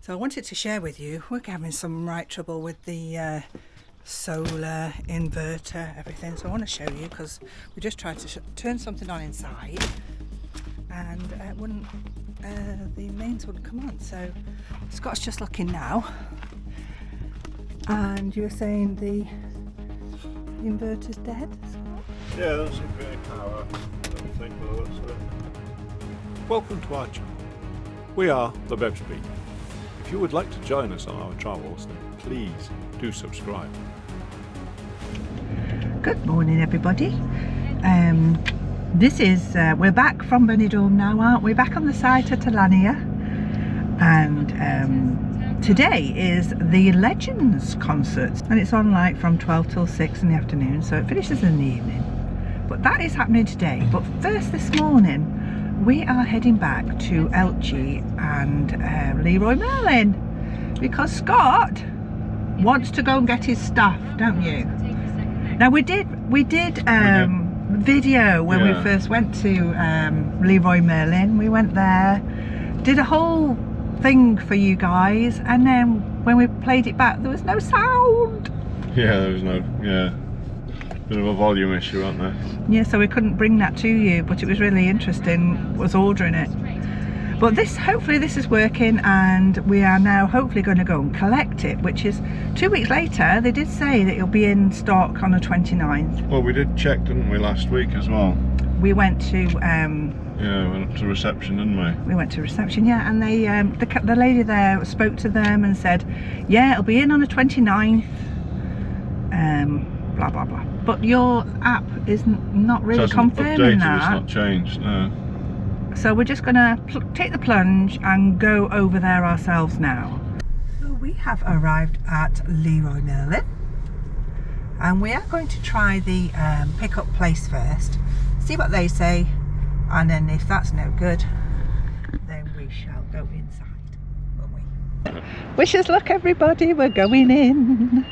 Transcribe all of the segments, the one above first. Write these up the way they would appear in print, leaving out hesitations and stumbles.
So I wanted to share with you, we're having some right trouble with the solar inverter, everything. So I want to show you because we just tried to turn something on inside and the mains wouldn't come on. So Scott's just looking now, and you were saying the inverter's dead, Scott? Yeah, that's a great power. I don't think by the looks of it. Welcome to our channel. We are the Bebspeed. If you would like to join us on our travels, then please do subscribe. Good morning, everybody. This is we're back from Benidorm now, aren't we? Back on the site at Alania, and today is the Legends concert, and it's on like from 12 till 6 in the afternoon, so it finishes in the evening. But that is happening today. But first this morning, we are heading back to Elche and Leroy Merlin because Scott wants to go and get his stuff, don't you? Now we did video when we first went to Leroy Merlin. We went there, did a whole thing for you guys, and then when we played it back there was no sound. Yeah, there was no, bit of a volume issue, wasn't there? Yeah, so we couldn't bring that to you, but it was really interesting, was ordering it. But hopefully this is working, and we are now hopefully going to go and collect it, which is 2 weeks later. They did say that it'll be in stock on the 29th. Well, we did check, didn't we, last week as well? We went to yeah, we went up to reception, didn't we? We went to reception, yeah, and they the lady there spoke to them and said, yeah, it'll be in on the 29th, blah blah blah. But your app is not really confirming that. It's not changed, no. So we're just going to take the plunge and go over there ourselves now. So we have arrived at Leroy Merlin, and we are going to try the pickup place first, see what they say, and then if that's no good, then we shall go inside, won't we? Wish us luck, everybody, we're going in.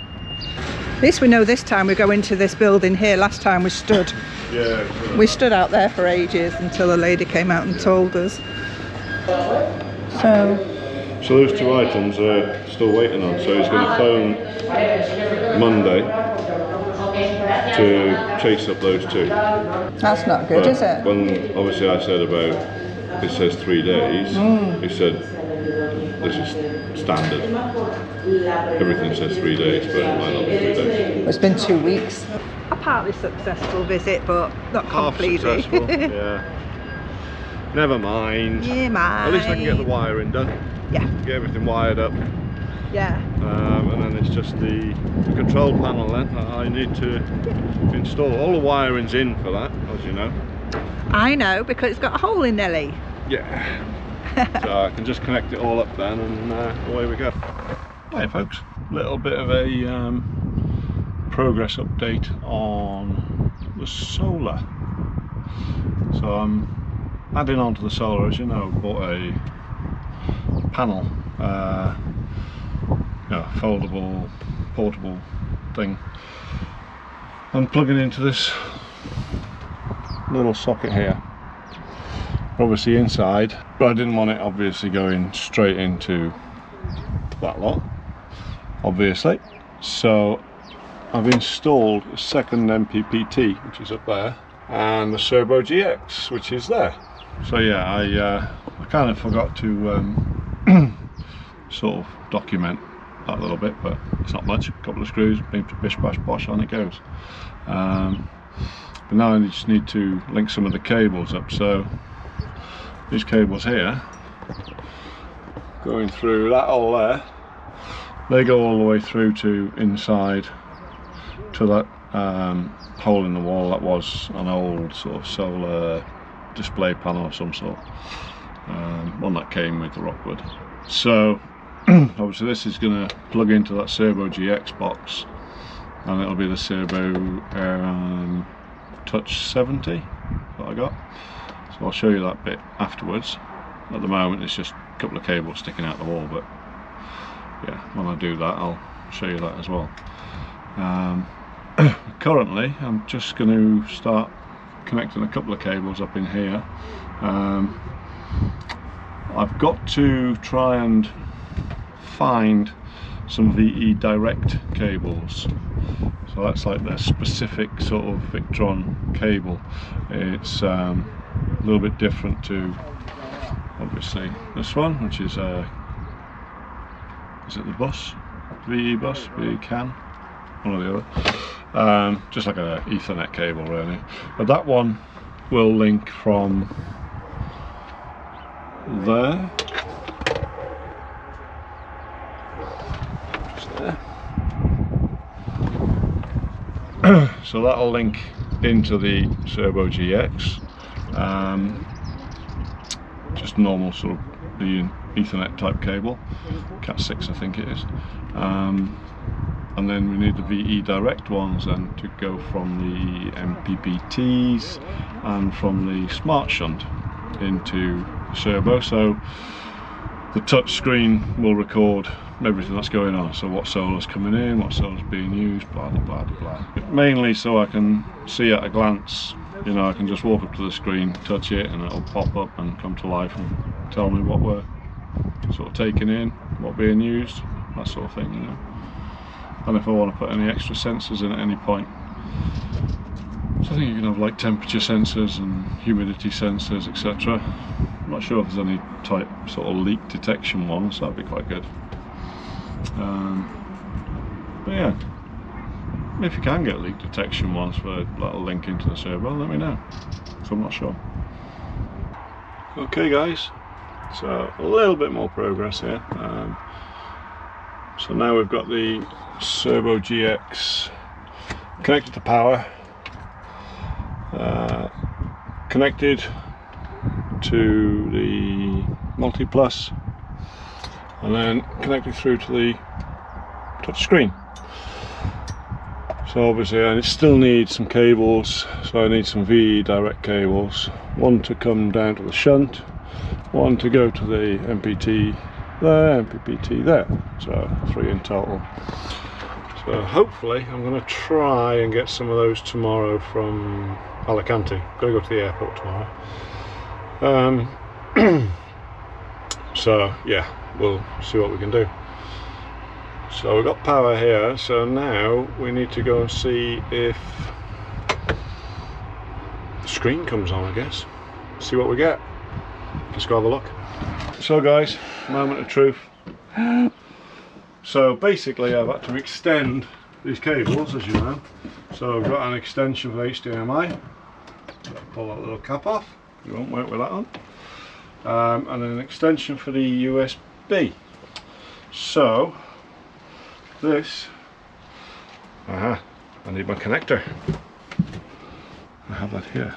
At least we know this time we go into this building here. Last time we stood. Yeah. We stood out there for ages until a lady came out and told us. So those two items are still waiting on. So he's going to phone Monday to chase up those two. That's not good, is it? When obviously I said about it says 3 days, he said this is standard. Everything says 3 days, but it might not be 3 days. It's been 2 weeks. A partly successful visit, but not completely. Half successful, yeah. Never mind. Yeah, mind. At least I can get the wiring done. Yeah. Get everything wired up. Yeah. And then it's just the control panel then that I need to install. All the wiring's in for that, as you know. I know, because it's got a hole in Nelly. Yeah. So I can just connect it all up then, and away we go. Hey folks, a little bit of a progress update on the solar. So I'm adding on to the solar, as you know. Bought a panel, foldable, portable thing. I'm plugging into this little socket here, obviously inside, but I didn't want it obviously going straight into that lot, obviously. So I've installed a second MPPT, which is up there, and the Servo GX, which is there. So yeah, I kind of forgot to sort of document that a little bit, but it's not much. A couple of screws, bish bash bosh, on it goes. But now I just need to link some of the cables up. So these cables here, going through that hole there, they go all the way through to inside to that hole in the wall that was an old sort of solar display panel of some sort, one that came with the Rockwood. So obviously this is going to plug into that Servo GX box, and it'll be the Servo Touch 70 that I got. So I'll show you that bit afterwards. At the moment it's just a couple of cables sticking out the wall, but yeah, when I do that I'll show you that as well. Currently I'm just going to start connecting a couple of cables up in here. I've got to try and find some VE direct cables. So that's like the specific sort of Victron cable. It's a little bit different to obviously this one, which is it the bus? VE bus? VE CAN? One or the other. Just like an Ethernet cable really. But that one will link from there. Just there. So that'll link into the Servo GX. Just normal sort of the Ethernet type cable, Cat6 I think it is, and then we need the VE direct ones then to go from the MPPTs and from the smart shunt into the servo, so the touch screen will record everything that's going on, so what solar's coming in, what solar's being used, blah blah blah blah. Mainly so I can see at a glance. You know, I can just walk up to the screen, touch it, and it'll pop up and come to life and tell me what we're sort of taking in, what being used, that sort of thing, you know. And if I want to put any extra sensors in at any point. So I think you can have like temperature sensors and humidity sensors, etc. I'm not sure if there's any type sort of leak detection ones, that'd be quite good. But yeah. If you can get leak detection ones for that'll link into the servo, let me know, so I'm not sure. Okay guys, so a little bit more progress here. So now we've got the Servo GX connected to power, connected to the multi-plus, and then connected through to the touch screen. So obviously I still need some cables, so I need some VE direct cables, one to come down to the shunt, one to go to the MPT there, MPPT there, so 3 in total. So hopefully I'm going to try and get some of those tomorrow from Alicante. I'm going to go to the airport tomorrow. So yeah, we'll see what we can do. So we've got power here, so now we need to go and see if the screen comes on, I guess. See what we get. Let's go have a look. So guys, moment of truth. So basically I've had to extend these cables, as you know. So I've got an extension for HDMI. So I'll pull that little cap off, you won't work with that on. And an extension for the USB. So this, I need my connector. I have that here.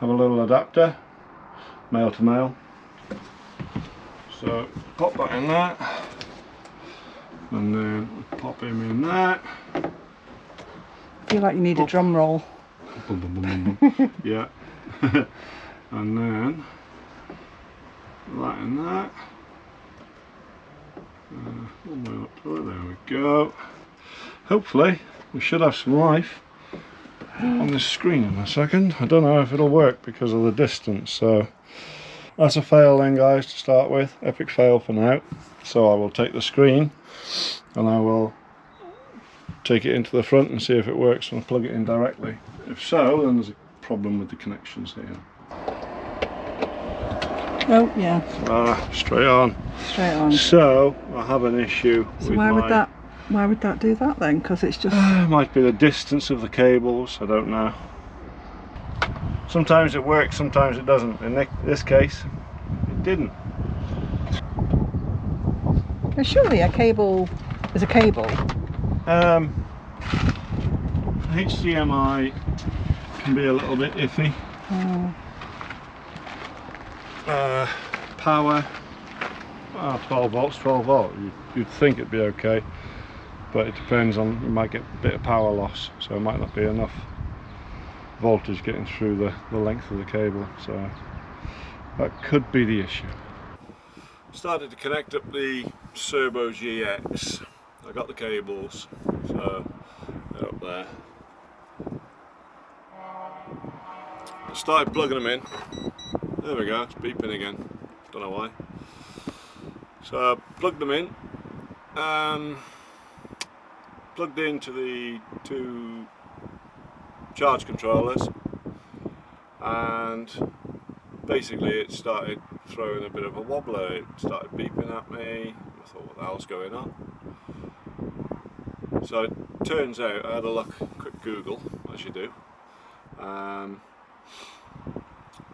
Have a little adapter, male to male. So pop that in there, and then pop him in there. I feel like you need a drum roll. Boom, boom, boom, boom, boom. Yeah. And then that in there. One way up to it, there we go. Hopefully we should have some life on this screen in a second. I don't know if it'll work because of the distance, so that's a fail then guys to start with. Epic fail for now. So I will take the screen and I will take it into the front and see if it works and plug it in directly. If so, then there's a problem with the connections here. Oh yeah. Straight on. Straight on. So I have an issue. So why would that do that then? Because it's just might be the distance of the cables. I don't know. Sometimes it works, sometimes it doesn't. In this case, it didn't. Surely a cable is a cable. HDMI can be a little bit iffy. Power, 12 volts, 12 volt. You'd think it'd be okay, but it depends on, you might get a bit of power loss, so it might not be enough voltage getting through the length of the cable, so that could be the issue. Started to connect up the Servo GX. I got the cables, so they're up there. I started plugging them in. There we go, it's beeping again. Don't know why. So I plugged them in, plugged into the two charge controllers, and basically it started throwing a bit of a wobbler. It started beeping at me. I thought, what the hell's going on? So it turns out I had a look, quick Google, as you do.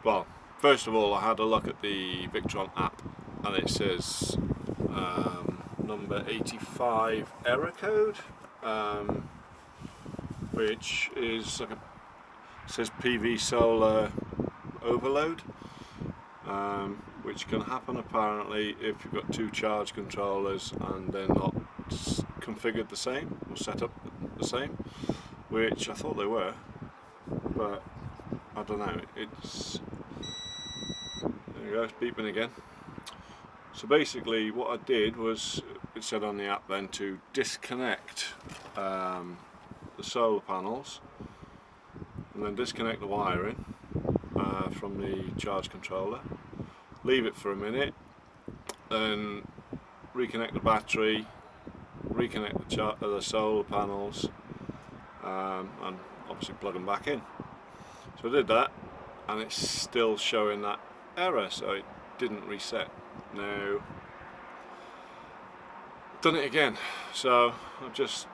Well, first of all I had a look at the Victron app, and it says number 85 error code, which is like says PV solar overload, which can happen apparently if you've got two charge controllers and they're not configured the same or set up the same, which I thought they were, but I don't know. It's, there you go, it's beeping again. So basically what I did was, it said on the app then to disconnect the solar panels and then disconnect the wiring from the charge controller, leave it for a minute, then reconnect the battery, reconnect the solar panels, and obviously plug them back in. So I did that, and it's still showing that error, so it didn't reset. Now I've done it again, so I've just,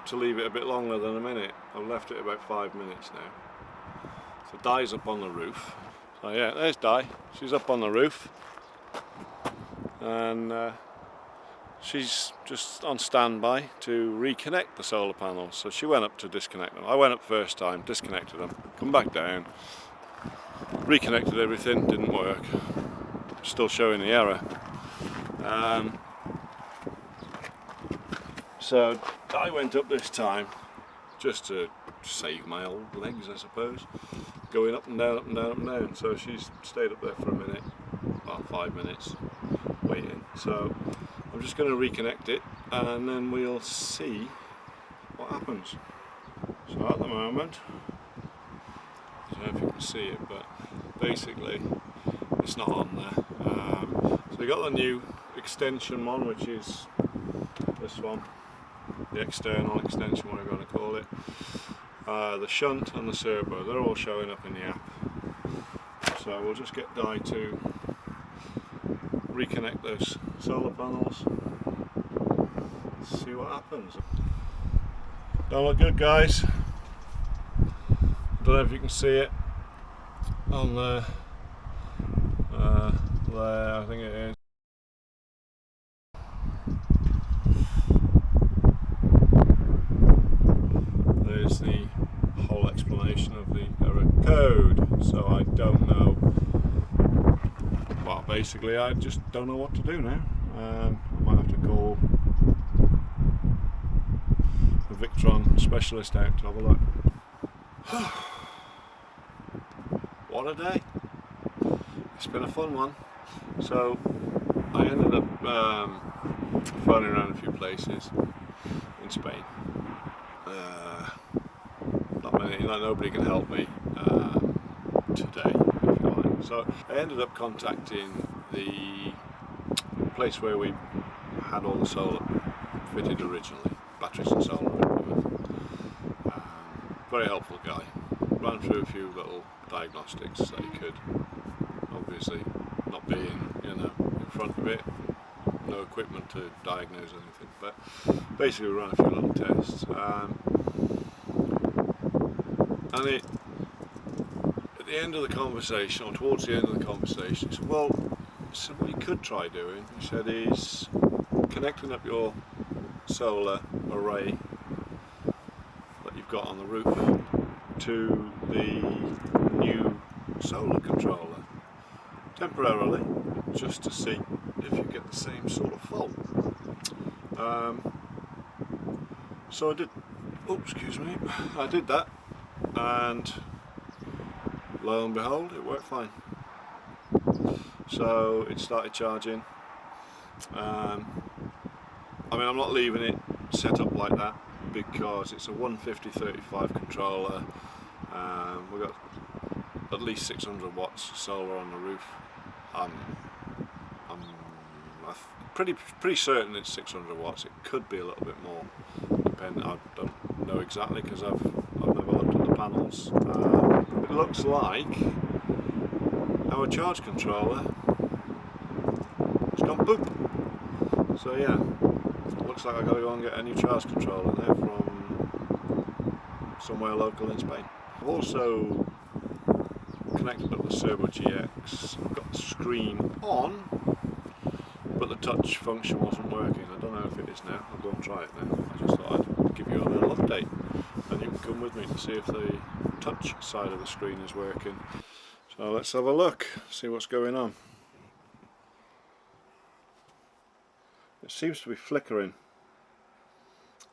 to leave it a bit longer than a minute, I've left it about 5 minutes now. So Di's up on the roof. So yeah, there's Di. She's up on the roof, and she's just on standby to reconnect the solar panels. So she went up to disconnect them. I went up first time, disconnected them, come back down, reconnected everything, didn't work. Still showing the error. So I went up this time just to save my old legs, I suppose, going up and down, up and down, up and down. So she's stayed up there for a minute, well, 5 minutes waiting. So I'm just going to reconnect it and then we'll see what happens. So at the moment, I don't know if you can see it, but basically it's not on there. So we got the new extension one, which is this one, the external extension, whatever you want to call it. The shunt and the servo, they're all showing up in the app. So we'll just get Di to reconnect those solar panels, see what happens. Don't look good, guys. Don't know if you can see it on there. There, I think it is. There's the whole explanation of the error code. So I don't know. Well, basically, I just don't know what to do now. I might have to call a Victron specialist out to have a look. What a day! It's been a fun one. So I ended up phoning around a few places in Spain. Nobody can help me today, if you like. So I ended up contacting the place where we had all the solar fitted originally, batteries and solar. Very helpful guy. Ran through a few little diagnostics so he could, obviously not being, in front of it, no equipment to diagnose anything, but basically we ran a few little tests. And at the end of the conversation, or towards the end of the conversation, he said, well, what you could try doing, he said, is connecting up your solar array that you've got on the roof to the new solar controller, temporarily, just to see if you get the same sort of fault. So I did, I did that, and lo and behold, it worked fine. So it started charging. I'm not leaving it set up like that because it's a 150/35 controller. We've got at least 600 watts solar on the roof. pretty certain it's 600 watts. It could be a little bit more, depending. I don't know exactly because I've never looked at the panels. It looks like our charge controller has gone poop. So yeah, it looks like I've got to go and get a new charge controller there from somewhere local in Spain. I've also connected up the Servo GX. I've got the screen on, but the touch function wasn't working. I don't know if it is now. I'll go and try it now. I just thought I'd give you a little update, and you can come with me to see if the touch side of the screen is working. So let's have a look, see what's going on. It seems to be flickering,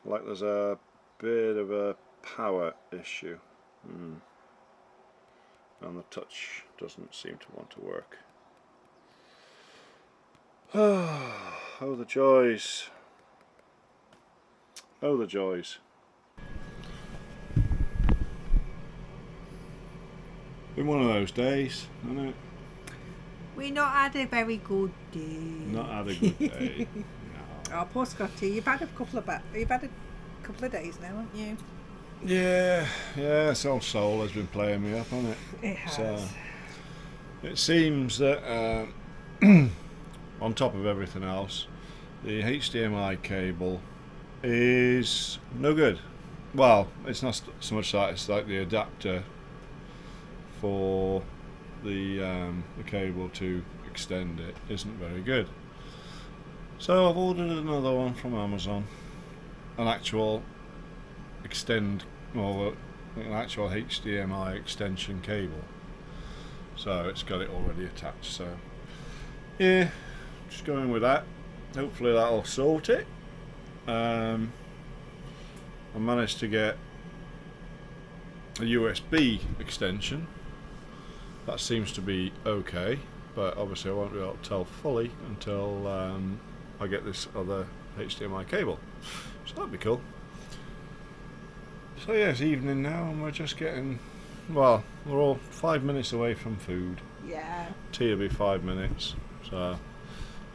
like there's a bit of a power issue. And the touch doesn't seem to want to work. Oh, the joys. Oh, the joys. Been one of those days, hasn't it? We not had a very good day. Not had a good day. No. Oh, poor Scotty. You've had a couple of days now, haven't you? Yeah, this old soul has been playing me up, hasn't it? It has. So, it seems that on top of everything else, the HDMI cable is no good. Well, it's not so much that, it's like the adapter for the cable to extend it isn't very good. So I've ordered another one from Amazon, an actual an actual HDMI extension cable. So it's got it already attached. So yeah, just going with that. Hopefully that'll sort it. I managed to get a USB extension. That seems to be okay, but obviously I won't be able to tell fully until I get this other HDMI cable. So that'd be cool. So yeah, it's evening now and we're just getting, well, we're all 5 minutes away from food. Yeah. Tea will be 5 minutes. So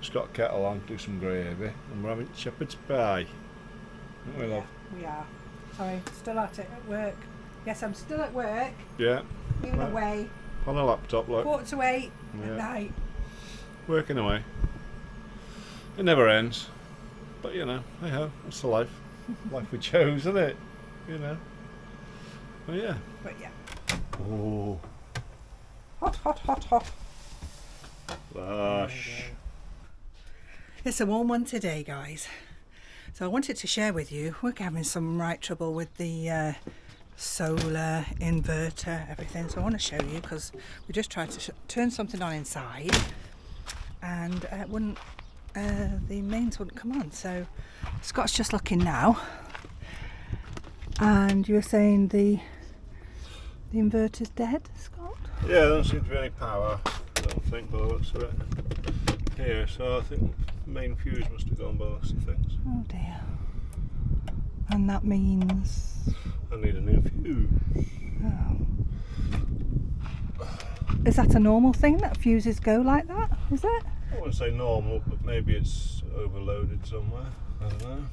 just got a kettle on, do some gravy, and we're having shepherd's pie. Aren't we, love? We are. Sorry, still at it at work. Yes, I'm still at work. Yeah. Even away. On a laptop, look. 7:45 at night. Working away. It never ends. But you know, hey ho, that's the life. Life we chose, isn't it? You know. But yeah. But yeah. Oh. Hot. Lush. It's a warm one today, guys. So I wanted to share with you, we're having some right trouble with the solar, inverter, everything. So I want to show you because we just tried to turn something on inside and the mains wouldn't come on. So Scott's just looking now. And you were saying the inverter's dead, Scott? Yeah, there doesn't seem to be any power, I don't think, by the looks of it. Here, so I think the main fuse must have gone by the looks of things. Oh dear. And that means... I need a new fuse. Oh. Is that a normal thing that fuses go like that? Is it? I wouldn't say normal, but maybe it's overloaded somewhere. I don't know.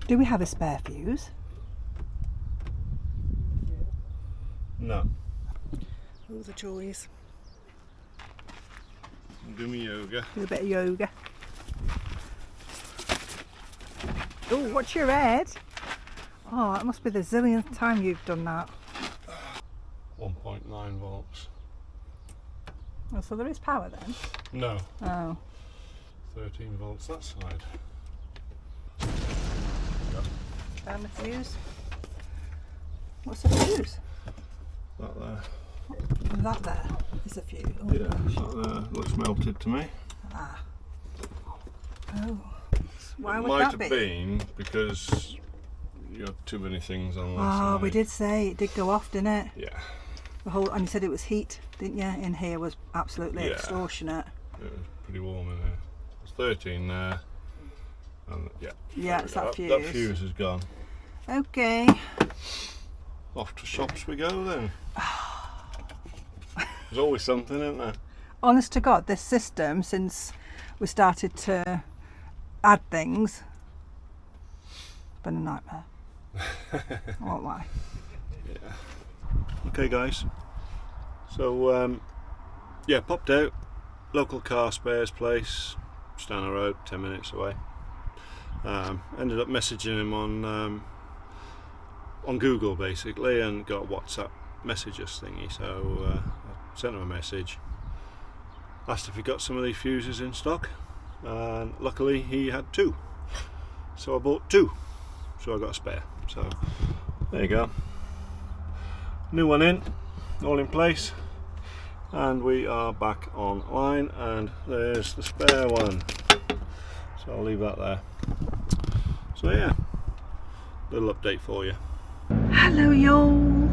Do we have a spare fuse? No. Oh, the joys. Do me yoga. Do a bit of yoga. Oh, watch your head. Oh, that must be the zillionth time you've done that. 1.9 volts. Oh, so there is power then? No. Oh. 13 volts that side. Found the fuse. What's the fuse? That there. That there is a fuse. Oh, yeah, that there looks melted to me. Ah. Oh. Why it would might that have be? been because you had too many things on that Oh, side. we did say it did go off, didn't it? Yeah. The whole, and you said it was heat, didn't you? In here was absolutely Yeah. extortionate. It was pretty warm in here. There's 13 there. And yeah. Yeah, it's that fuse. That fuse is gone. Okay. Off to shops we go then. There's always something, isn't there? Honest to God, this system, since we started to add things. It's been a nightmare. I won't lie. Yeah. Okay guys, so yeah, popped out, local car spares place, just down the road, 10 minutes away. Ended up messaging him on Google basically, and got a WhatsApp messages thingy, so I sent him a message, asked if he got some of these fuses in stock, and luckily he had 2, so I bought 2, so I got a spare. So there you go, new one in, all in place, and we are back online, and there's the spare one, so I'll leave that there. So yeah, little update for you. Hello y'all.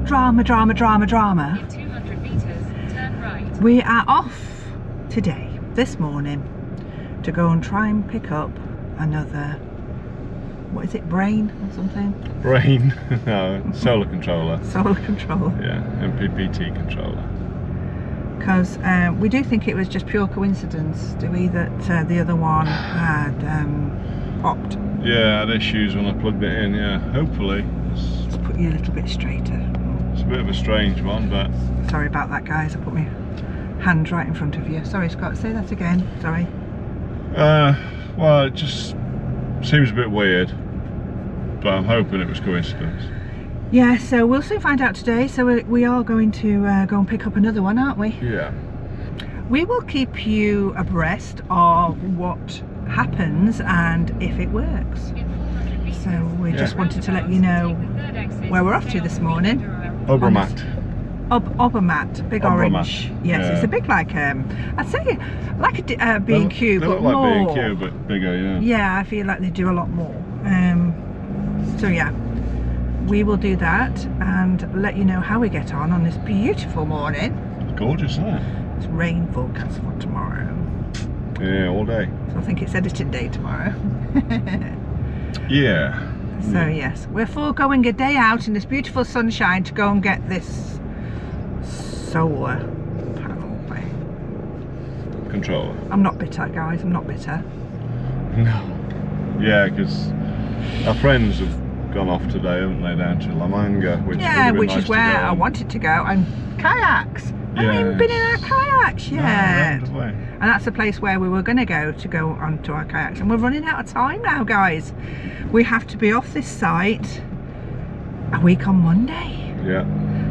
Drama. In 200 meters, turn right. We are off today, this morning, to go and try and pick up another, what is it, brain or something? Brain, no, solar controller. Solar controller. Yeah, MPPT controller. Because we do think it was just pure coincidence, do we, that the other one had popped. Yeah, I had issues when I plugged it in, yeah. Hopefully. Let's put you a little bit straighter. It's a bit of a strange one, but... Sorry about that, guys. I put my hand right in front of you. Sorry, Scott, say that again. Sorry. Well, it just seems a bit weird, but I'm hoping it was coincidence. Yeah, so we'll soon find out today. So we are going to go and pick up another one, aren't we? Yeah. We will keep you abreast of what happens and if it works. So we just wanted to let you know where we're off to this morning. Obermatt. Obermatt, big orange. Yes, yeah. It's a big, like I'd say like a B&Q, they but look more. like B&Q, but bigger, yeah. Yeah, I feel like they do a lot more. So yeah, we will do that and let you know how we get on this beautiful morning. It's gorgeous, isn't it? It's rain forecast for tomorrow. Yeah, all day. So I think it's editing day tomorrow. Yeah. So yes, we're foregoing a day out in this beautiful sunshine to go and get this solar panel thing. Controller. I'm not bitter, guys, I'm not bitter. No. Yeah, because our friends have gone off today, haven't they, down to La Manga, which which nice is where I on. wanted to go, and kayaks. I haven't even been in our kayaks yet. No, and that's the place where we were going to go onto our kayaks, and we're running out of time now, guys. We have to be off this site a week on Monday. Yeah.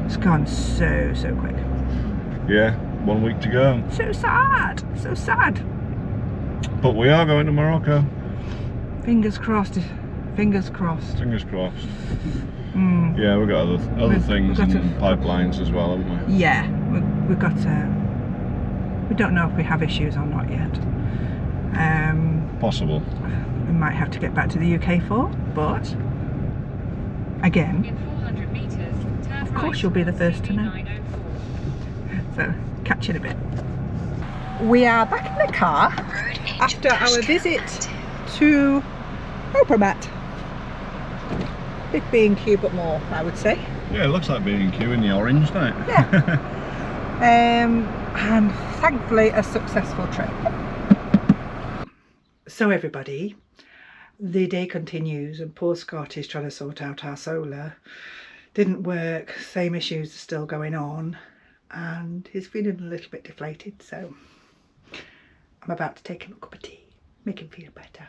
It's gone so quick. Yeah, 1 week to go. So sad, so sad. But we are going to Morocco. Fingers crossed. Fingers crossed. Fingers crossed. Mm. Yeah, we've got other things we've got in pipelines as well, haven't we? Yeah, we've got we don't know if we have issues or not yet. Possible. We might have to get back to the UK for, but again, In 400 meters, turn of course right. you'll be the first to know. CB904. So catch you in a bit. We are back in the car after our visit to Obermatt. Big B&Q, but more, I would say. Yeah, it looks like B&Q in the orange, doesn't it? Yeah. And thankfully a successful trip. So everybody, the day continues, and poor Scott is trying to sort out our solar. Didn't work, same issues are still going on, and he's feeling a little bit deflated, so I'm about to take him a cup of tea, make him feel better.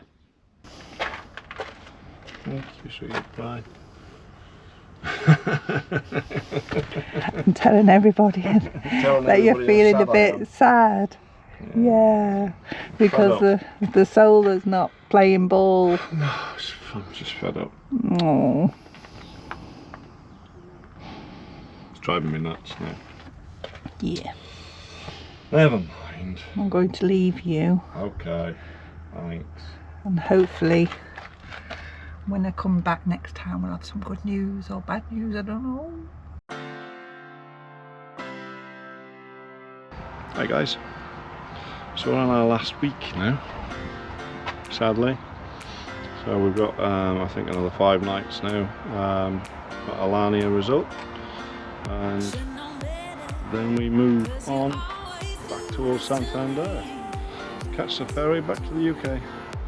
Bye. I'm telling everybody that you're feeling a bit sad. Yeah, because the solar's not playing ball. No, I'm just fed up. Oh. It's driving me nuts now. Yeah. Never mind. I'm going to leave you, Okay, thanks. and hopefully when I come back next time we'll have some good news or bad news, I don't know. Hi guys. So we're on our last week now, sadly. So we've got I think another 5 nights now. Got Alania result, and then we move on back towards Santander. catch the ferry back to the UK.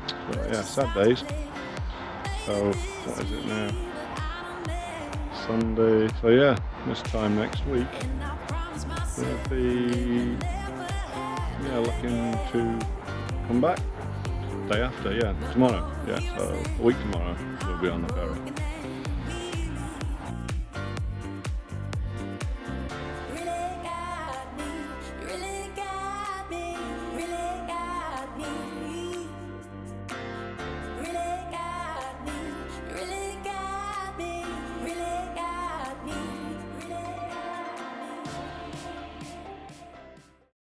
So yeah, sad days. So what is it now? Sunday. So yeah, this time next week we'll be looking to come back. Day after, tomorrow. So a week tomorrow we'll be on the ferry.